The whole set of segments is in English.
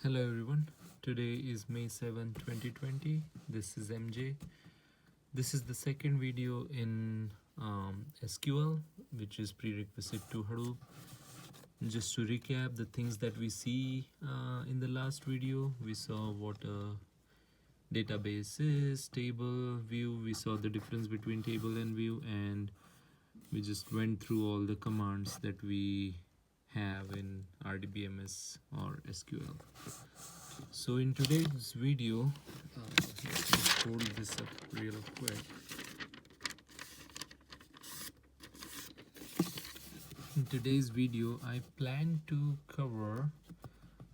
Hello everyone, today is May 7, 2020. This is MJ. This is the second video in SQL, which is prerequisite to Hadoop. Just to recap the things that we see in the last video, we saw what a database is, table, view, we saw the difference between table and view, and we just went through all the commands that we have in RDBMS or SQL. So in today's video, let me hold this up real quick. In today's video, I plan to cover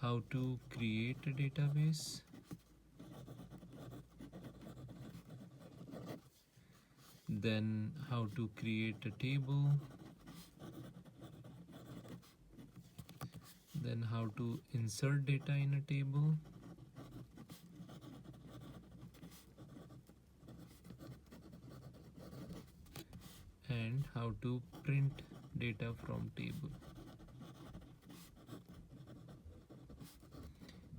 how to create a database, then how to create a table, then how to insert data in a table, and how to print data from table.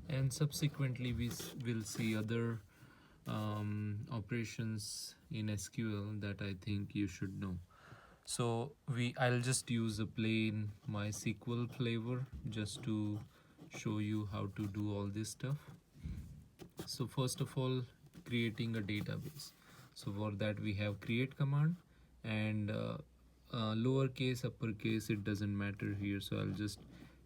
And subsequently we will see other operations in SQL that I think you should know. So I'll just use a plain MySQL flavor just to show you how to do all this stuff. So first of all, creating a database. So for that we have create command, and lowercase, uppercase, it doesn't matter here. So I'll just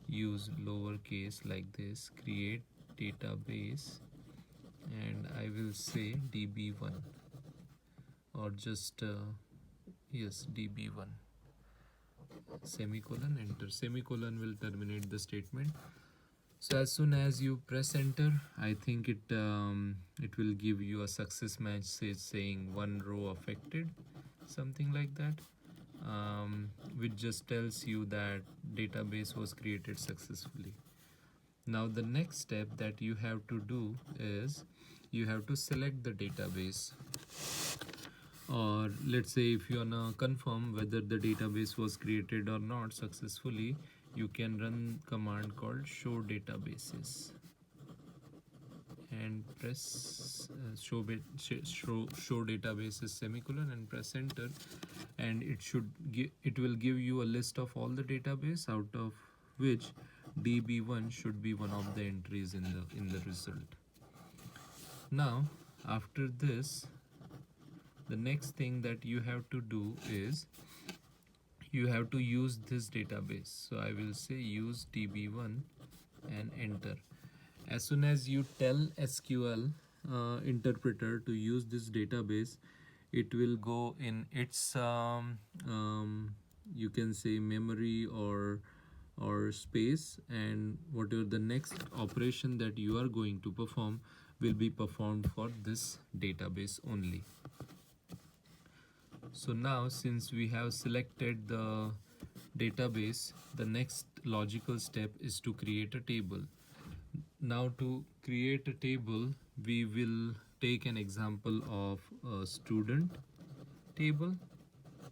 use lowercase like this, create database, and I will say db1 or just yes, db1, semicolon, enter. Semicolon will terminate the statement. So as soon as you press enter, I think it will give you a success message saying one row affected, something like that, which just tells you that database was created successfully. Now the next step that you have to do is you have to select the database, or let's say if you wanna confirm whether the database was created or not successfully, you can run command called show databases and press show databases semicolon and press enter, and it will give you a list of all the database, out of which db1 should be one of the entries in the result. Now after this, the next thing that you have to do is you have to use this database. So I will say use db1 and enter. As soon as you tell SQL interpreter to use this database, it will go in its you can say memory or space, and whatever the next operation that you are going to perform will be performed for this database only. So now since we have selected the database, the next logical step is to create a table. Now to create a table, we will take an example of a student table,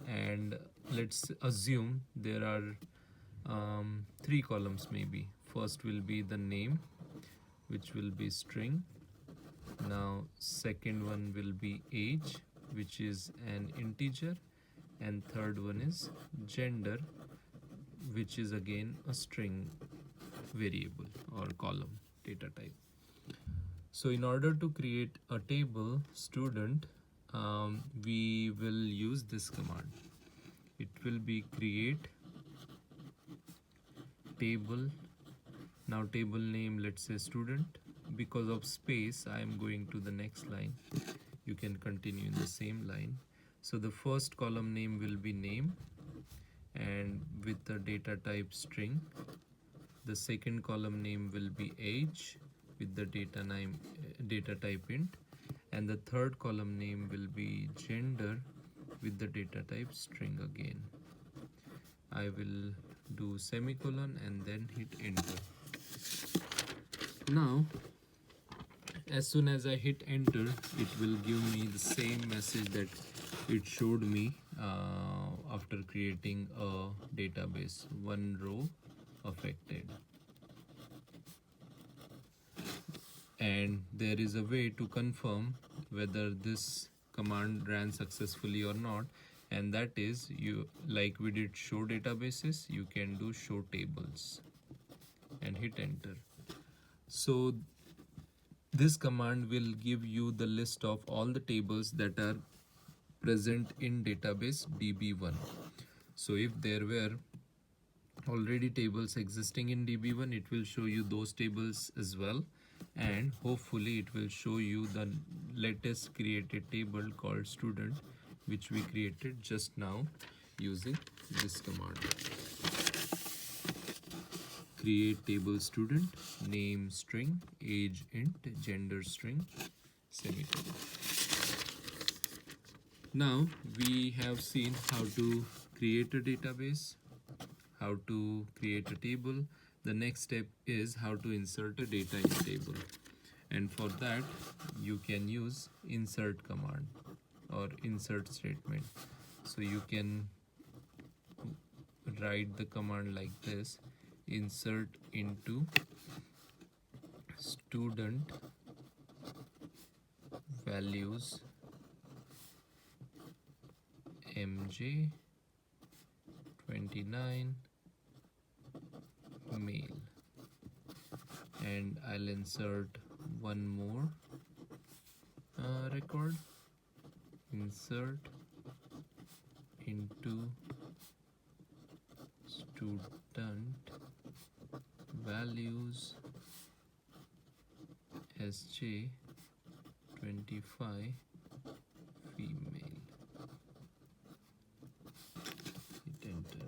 and let's assume there are 3 columns maybe. First will be the name, which will be string. Now second one will be age, which is an integer, and third one is gender, which is again a string variable or column data type. So in order to create a table student, we will use this command. It will be create table. Now table name, let's say student. Because of space, I am going to the next line. You can continue in the same line. So the first column name will be name and with the data type string. The second column name will be age with the data type int, and the third column name will be gender with the data type string again. I will do semicolon and then hit enter. Now as soon as I hit enter, it will give me the same message that it showed me after creating a database, one row affected. and there is a way to confirm whether this command ran successfully or not, and that is, you like we did show databases, you can do show tables and hit enter. So this command will give you the list of all the tables that are present in database db1. So if there were already tables existing in db1, it will show you those tables as well, and hopefully it will show you the latest created table called student, which we created just now using this command. Create table student, name string, age int, gender string, semicolon. Now we have seen how to create a database, how to create a table. The next step is how to insert a data in a table, and for that you can use insert command or insert statement. So you can write the command like this: insert into student values mj 29 male, and I'll insert one more record: insert into student values sj 25 female. Hit enter.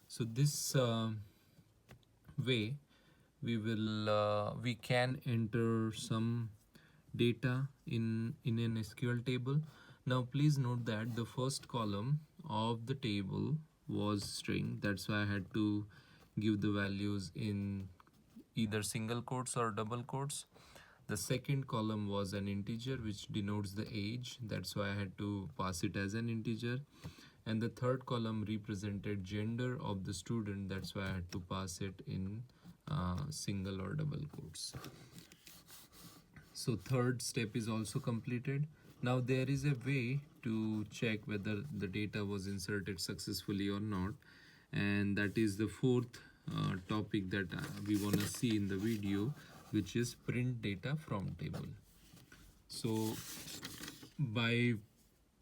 So this way we can enter some data in an SQL table. Now please note that the first column of the table was string, that's why I had to give the values in either single quotes or double quotes. The second column was an integer which denotes the age, that's why I had to pass it as an integer. And the third column represented gender of the student, that's why I had to pass it in single or double quotes. So third step is also completed. Now there is a way to check whether the data was inserted successfully or not, and that is the fourth topic that we want to see in the video, which is print data from table. So by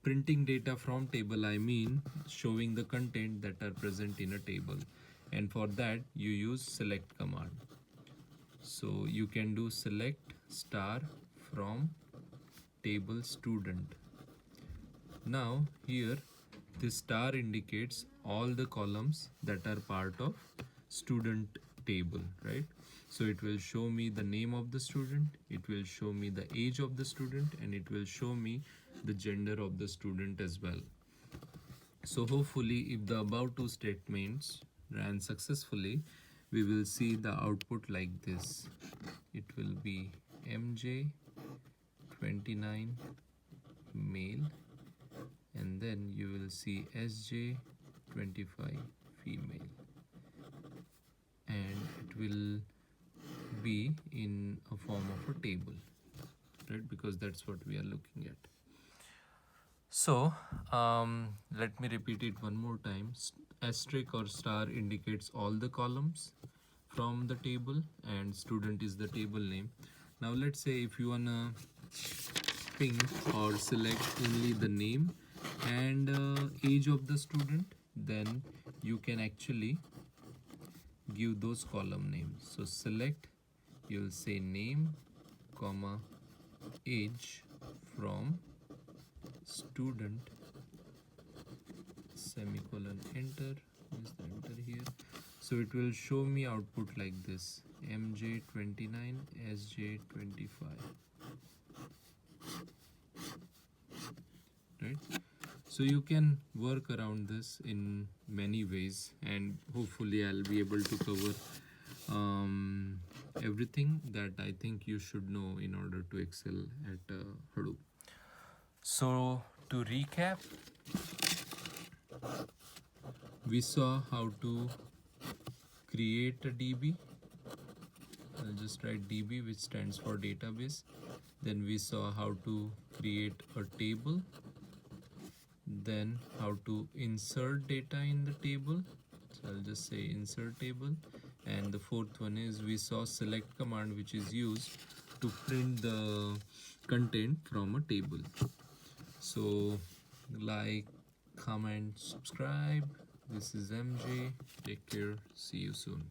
printing data from table, I mean showing the content that are present in a table, and for that you use select command. So you can do select star from table student. Now here this star indicates all the columns that are part of student table, right? So it will show me the name of the student, it will show me the age of the student, and it will show me the gender of the student as well. So hopefully if the above two statements ran successfully, we will see the output like this. It will be mj 29 male, and then you will see sj 25 female, and it will be in a form of a table, right? Because that's what we are looking at. So let me repeat it one more time. Asterisk or star indicates all the columns from the table, and student is the table name. Now let's say if you wanna ping or select only the name and age of the student, then you can actually give those column names. So select, you'll say name comma age from student semicolon enter. Is the enter here? So it will show me output like this: mj 29 sj 25, right? So you can work around this in many ways, and hopefully I'll be able to cover everything that I think you should know in order to excel at Hadoop. So to recap, we saw how to create a DB, I'll just write DB, which stands for database. Then we saw how to create a table, then how to insert data in the table. So I'll just say insert table. And the fourth one is we saw select command, which is used to print the content from a table. So like, comment, subscribe. This is MJ. Take care. See you soon.